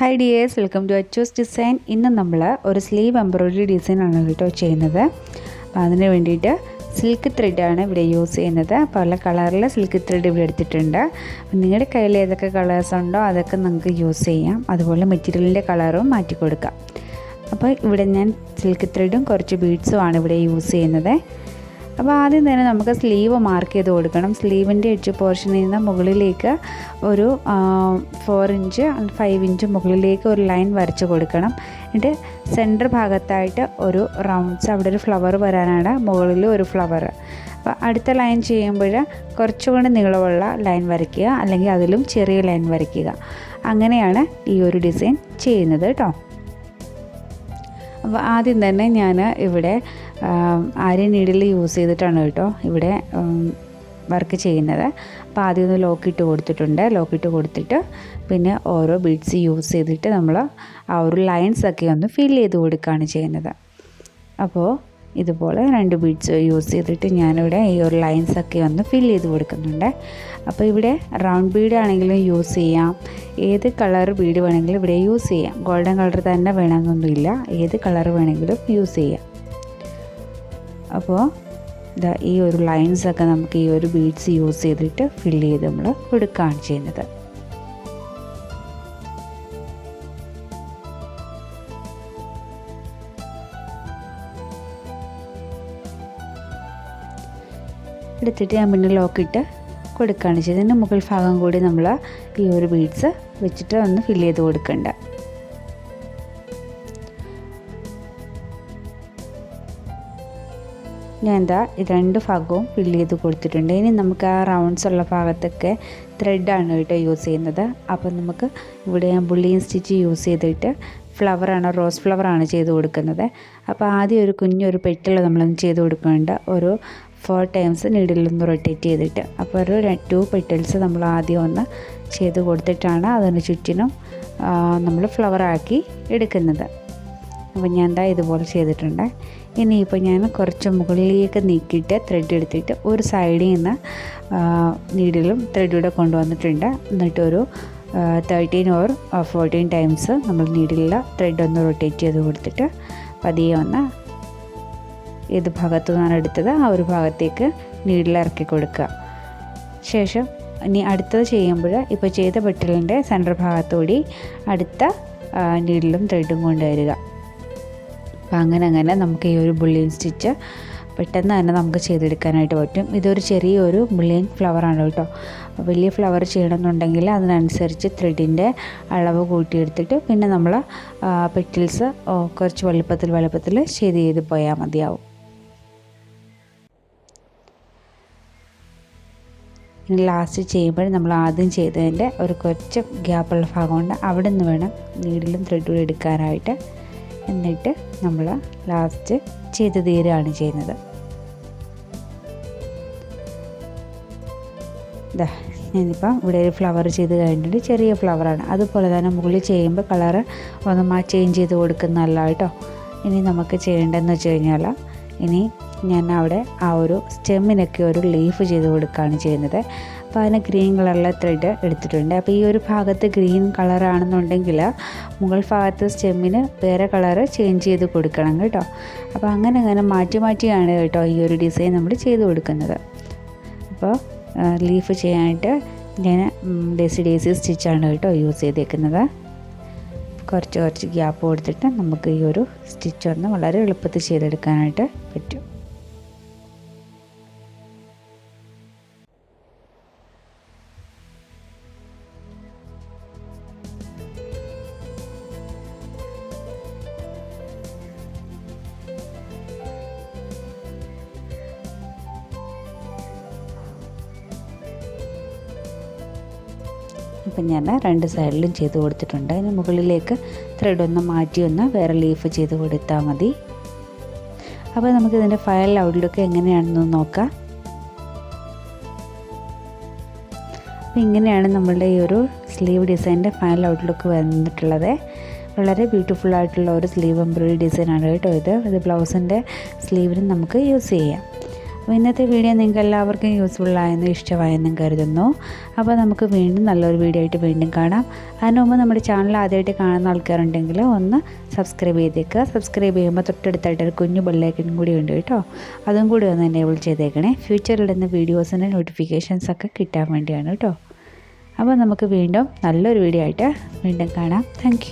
Hi dears, welcome to HusDesign. ഇന്ന് നമ്മൾ ഒരു സ്ലീവ് എംബ്രോയിഡറി ഡിസൈൻ ആണ് കേട്ടോ ചെയ്യുന്നത്. അപ്പോൾ അതിന് വേണ്ടിയിട്ട് സിൽക്ക് ത്രെഡാണ് ഇവിടെ യൂസ് ചെയ്യുന്നത്. പല കളറിൽ സിൽക്ക് ത്രെഡ് ഇവിടെ എടുത്തിട്ടുണ്ട്. അപ്പോൾ നിങ്ങളുടെ കയ്യിൽ ഏതൊക്കെ കളേഴ്സ് ഉണ്ടോ അതൊക്കെ നിങ്ങൾക്ക് യൂസ് ചെയ്യാം. അതുപോലെ മെറ്റീരിയലിൻ്റെ കളറും മാറ്റി കൊടുക്കാം. അപ്പോൾ ഇവിടെ ഞാൻ സിൽക്ക് ത്രെഡും കുറച്ച് ബീഡ്സും ആണ് ഇവിടെ യൂസ് ചെയ്യുന്നത്. അപ്പോൾ ആദ്യം തന്നെ നമുക്ക് സ്ലീവ് മാർക്ക് ചെയ്ത് കൊടുക്കണം. സ്ലീവിൻ്റെ എഡ്ജ് പോർഷനിൽ നിന്ന് മുകളിലേക്ക് ഒരു 4 ഇഞ്ച് 5 ഇഞ്ച് മുകളിലേക്ക് ഒരു ലൈൻ വരച്ച് കൊടുക്കണം. എന്നിട്ട് സെൻറ്റർ ഭാഗത്തായിട്ട് ഒരു റൗണ്ട്സ്, അവിടെ ഒരു ഫ്ലവർ വരാനാണ്, മുകളിൽ ഒരു ഫ്ലവർ. അപ്പോൾ അടുത്ത ലൈൻ ചെയ്യുമ്പോൾ കുറച്ചുകൂടി നീളമുള്ള ലൈൻ വരയ്ക്കുക, അല്ലെങ്കിൽ അതിലും ചെറിയ ലൈൻ വരയ്ക്കുക. അങ്ങനെയാണ് ഈ ഒരു ഡിസൈൻ ചെയ്യുന്നത് കേട്ടോ. അപ്പോൾ ആദ്യം തന്നെ ഞാൻ ഇവിടെ ആര്യ നീഡിൽ യൂസ് ചെയ്തിട്ടാണ് കേട്ടോ ഇവിടെ വർക്ക് ചെയ്യുന്നത്. അപ്പോൾ ആദ്യം ഒന്ന് ലോക്കിട്ട് കൊടുത്തിട്ടുണ്ട്. ലോക്കിട്ട് കൊടുത്തിട്ട് പിന്നെ ഓരോ ബീഡ്സ് യൂസ് ചെയ്തിട്ട് നമ്മൾ ആ ഒരു ലൈൻസൊക്കെ ഒന്ന് ഫിൽ ചെയ്ത് കൊടുക്കുകയാണ് ചെയ്യുന്നത്. അപ്പോൾ ഇതുപോലെ 2 ബീഡ്സ് യൂസ് ചെയ്തിട്ട് ഞാനിവിടെ ഈ ഒരു ലൈൻസൊക്കെ ഒന്ന് ഫിൽ ചെയ്ത് കൊടുക്കുന്നുണ്ട്. അപ്പോൾ ഇവിടെ റൗണ്ട് ബീഡ് ആണെങ്കിലും യൂസ് ചെയ്യാം, ഏത് കളർ ബീഡ് വേണമെങ്കിലും ഇവിടെ യൂസ് ചെയ്യാം. ഗോൾഡൻ കളർ തന്നെ വേണമെന്നൊന്നുമില്ല, ഏത് കളർ വേണമെങ്കിലും യൂസ് ചെയ്യാം. അപ്പോൾ ഇതാ ഈ ഒരു ലൈൻസൊക്കെ നമുക്ക് ഈ ഒരു ബീഡ്സ് യൂസ് ചെയ്തിട്ട് ഫിൽ ചെയ്ത് നമ്മൾ കൊടുക്കുകയാണ് ചെയ്യുന്നത്. എടുത്തിട്ട് ഞാൻ പിന്നെ ലോക്കിട്ട് കൊടുക്കുകയാണ് ചെയ്തത്. ഇതിൻ്റെ മുകൾ ഭാഗം കൂടി നമ്മൾ ഈ ഒരു ബീഡ്സ് വെച്ചിട്ട് ഒന്ന് ഫിൽ ചെയ്ത് കൊടുക്കണ്ട. ഞാൻ എന്താ 2 ഭാഗവും ഫിൽ ചെയ്ത് കൊടുത്തിട്ടുണ്ട്. ഇനി നമുക്ക് ആ റൗണ്ട്സ് ഉള്ള ഭാഗത്തൊക്കെ ത്രെഡാണ് കേട്ടോ യൂസ് ചെയ്യുന്നത്. അപ്പം നമുക്ക് ഇവിടെ ഞാൻ ബുള്ളിയൻ സ്റ്റിച്ച് യൂസ് ചെയ്തിട്ട് ഫ്ലവറാണ്, റോസ് ഫ്ലവറാണ് ചെയ്ത് കൊടുക്കുന്നത്. അപ്പോൾ ആദ്യം ഒരു കുഞ്ഞൊരു പെറ്റൽ നമ്മളൊന്ന് ചെയ്ത് കൊടുക്കുന്നുണ്ട്. ഒരു 4 ടൈംസ് നീഡിലൊന്ന് റൊട്ടേറ്റ് ചെയ്തിട്ട്, അപ്പോൾ ഒരു 2 പെറ്റൽസ് നമ്മൾ ആദ്യം ഒന്ന് ചെയ്ത് കൊടുത്തിട്ടാണ് അതിന് ചുറ്റിനും നമ്മൾ ഫ്ലവറാക്കി എടുക്കുന്നത്. അപ്പോൾ ഞാൻ എന്താ ഇതുപോലെ ചെയ്തിട്ടുണ്ട്. ഇനിയിപ്പോൾ ഞാൻ കുറച്ച് മുകളിലേക്ക് നീക്കിയിട്ട് ത്രെഡ് എടുത്തിട്ട് ഒരു സൈഡിൽ നിന്ന് നീഡിലും ത്രെഡൂടെ കൊണ്ടുവന്നിട്ടുണ്ട്. എന്നിട്ടൊരു 13 or 14 ടൈംസ് നമ്മൾ നീഡിലുള്ള ത്രെഡ് ഒന്ന് റൊട്ടേറ്റ് ചെയ്ത് കൊടുത്തിട്ട് പതിയെ ഒന്ന് ഏത് ഭാഗത്തു നിന്നാണ് എടുത്തത് ആ ഒരു ഭാഗത്തേക്ക് നീഡിൽ ഇറക്കി കൊടുക്കുക. ശേഷം ഇനി അടുത്തത് ചെയ്യുമ്പോൾ ഇപ്പോൾ ചെയ്ത പെട്ടലിൻ്റെ സെൻറ്റർ ഭാഗത്തുകൂടി അടുത്ത നീഡിലും ത്രെഡും കൊണ്ടുവരിക. അപ്പോൾ അങ്ങനെ നമുക്ക് ഈ ഒരു ബുള്ളിയൻ സ്റ്റിച്ച് പെട്ടെന്ന് തന്നെ നമുക്ക് ചെയ്തെടുക്കാനായിട്ട് പറ്റും. ഇതൊരു ചെറിയൊരു ബുള്ളിയൻ ഫ്ലവറാണ് കേട്ടോ. വലിയ ഫ്ലവർ ചെയ്യണമെന്നുണ്ടെങ്കിൽ അതിനനുസരിച്ച് ത്രെഡിൻ്റെ അളവ് കൂട്ടിയെടുത്തിട്ട് പിന്നെ നമ്മൾ പെറ്റൽസ് കുറച്ച് വലുപ്പത്തിൽ ചെയ്ത് പോയാൽ മതിയാവും. ഇനി ലാസ്റ്റ് ചെയ്യുമ്പോൾ നമ്മൾ ആദ്യം ചെയ്തതിൻ്റെ ഒരു കുറച്ച് ഗ്യാപ്പുള്ള ഭാഗമുണ്ട്, അവിടെ നിന്ന് വേണം നീഡിലും ത്രെഡും എടുക്കാനായിട്ട്. എന്നിട്ട് നമ്മൾ ലാസ്റ്റ് ചെയ്ത് തീരുകയാണ് ചെയ്യുന്നത്. ഇതാ ഞാനിപ്പം ഇവിടെ ഒരു ഫ്ലവർ ചെയ്ത് കഴിഞ്ഞിട്ട് ചെറിയ ഫ്ലവറാണ്. അതുപോലെ തന്നെ മുകളിൽ ചെയ്യുമ്പോൾ കളറ് ഒന്ന് ചേഞ്ച് ചെയ്ത് കൊടുക്കുന്നതല്ല കേട്ടോ. ഇനി നമുക്ക് ചെയ്യേണ്ടതെന്ന് വെച്ച് കഴിഞ്ഞാൽ ഇനി ഞാൻ അവിടെ ആ ഒരു സ്റ്റെമ്മിനൊക്കെ ഒരു ലീഫ് ചെയ്ത് കൊടുക്കുകയാണ് ചെയ്യുന്നത്. അപ്പോൾ അതിന് ഗ്രീൻ കളറിലെ ത്രെഡ് എടുത്തിട്ടുണ്ട്. അപ്പോൾ ഈ ഒരു ഭാഗത്ത് ഗ്രീൻ കളറാണെന്നുണ്ടെങ്കിൽ മുകൾ ഭാഗത്ത് സ്റ്റെമ്മിന് വേറെ കളറ് ചേഞ്ച് ചെയ്ത് കൊടുക്കണം കേട്ടോ. അപ്പോൾ അങ്ങനെ മാറ്റിയാണ് കേട്ടോ ഈ ഒരു ഡിസൈൻ നമ്മൾ ചെയ്ത് കൊടുക്കുന്നത്. അപ്പോൾ ലീഫ് ചെയ്യാനായിട്ട് ഞാൻ ഡേസി സ്റ്റിച്ചാണ് കേട്ടോ യൂസ് ചെയ്തേക്കുന്നത്. കുറച്ച് ഗ്യാപ്പ് കൊടുത്തിട്ട് നമുക്ക് ഈ ഒരു സ്റ്റിച്ച് ഒന്ന് വളരെ എളുപ്പത്തിൽ ചെയ്തെടുക്കാനായിട്ട് പറ്റും. ഇപ്പം ഞാൻ 2 സൈഡിലും ചെയ്ത് കൊടുത്തിട്ടുണ്ട്. അതിന് മുകളിലേക്ക് ത്രെഡ് ഒന്ന് മാറ്റി ഒന്ന് വേറെ ലീഫ് ചെയ്ത് കൊടുത്താൽ മതി. അപ്പോൾ നമുക്കിതിൻ്റെ ഫയൽ ഔട്ട്ലുക്ക് എങ്ങനെയാണെന്ന് നോക്കാം. അപ്പോൾ ഇങ്ങനെയാണ് നമ്മളുടെ ഈ ഒരു സ്ലീവ് ഡിസൈൻ്റെ ഫയൽ ഔട്ട്ലുക്ക് വന്നിട്ടുള്ളത്. വളരെ ബ്യൂട്ടിഫുൾ ആയിട്ടുള്ള ഒരു സ്ലീവ് എംബ്രോയിഡറി ഡിസൈനാണ് കേട്ടോ ഇത് ബ്ലൗസിൻ്റെ സ്ലീവിനും നമുക്ക് യൂസ് ചെയ്യാം. അപ്പോൾ ഇന്നത്തെ വീഡിയോ നിങ്ങൾക്ക് എല്ലാവർക്കും യൂസ്ഫുള്ളായെന്നും ഇഷ്ടമായെന്നും കരുതുന്നു. അപ്പോൾ നമുക്ക് വീണ്ടും നല്ലൊരു വീഡിയോ ആയിട്ട് വീണ്ടും കാണാം. അതിന് മുമ്പ് നമ്മുടെ ചാനൽ ആദ്യമായിട്ട് കാണുന്ന ആൾക്കാരുണ്ടെങ്കിൽ ഒന്ന് സബ്സ്ക്രൈബ് ചെയ്തേക്കുക. സബ്സ്ക്രൈബ് ചെയ്യുമ്പോൾ തൊട്ടടുത്തായിട്ടൊരു കുഞ്ഞു ബെല്ലൈക്കൺ കൂടി ഉണ്ട് കേട്ടോ. അതും കൂടി ഒന്ന് എനേബിൾ ചെയ്തേക്കണേ. ഫ്യൂച്ചറിലിടുന്ന വീഡിയോസിൻ്റെ നോട്ടിഫിക്കേഷൻസൊക്കെ കിട്ടാൻ വേണ്ടിയാണ് കേട്ടോ. അപ്പോൾ നമുക്ക് വീണ്ടും നല്ലൊരു വീഡിയോ ആയിട്ട് വീണ്ടും കാണാം. താങ്ക്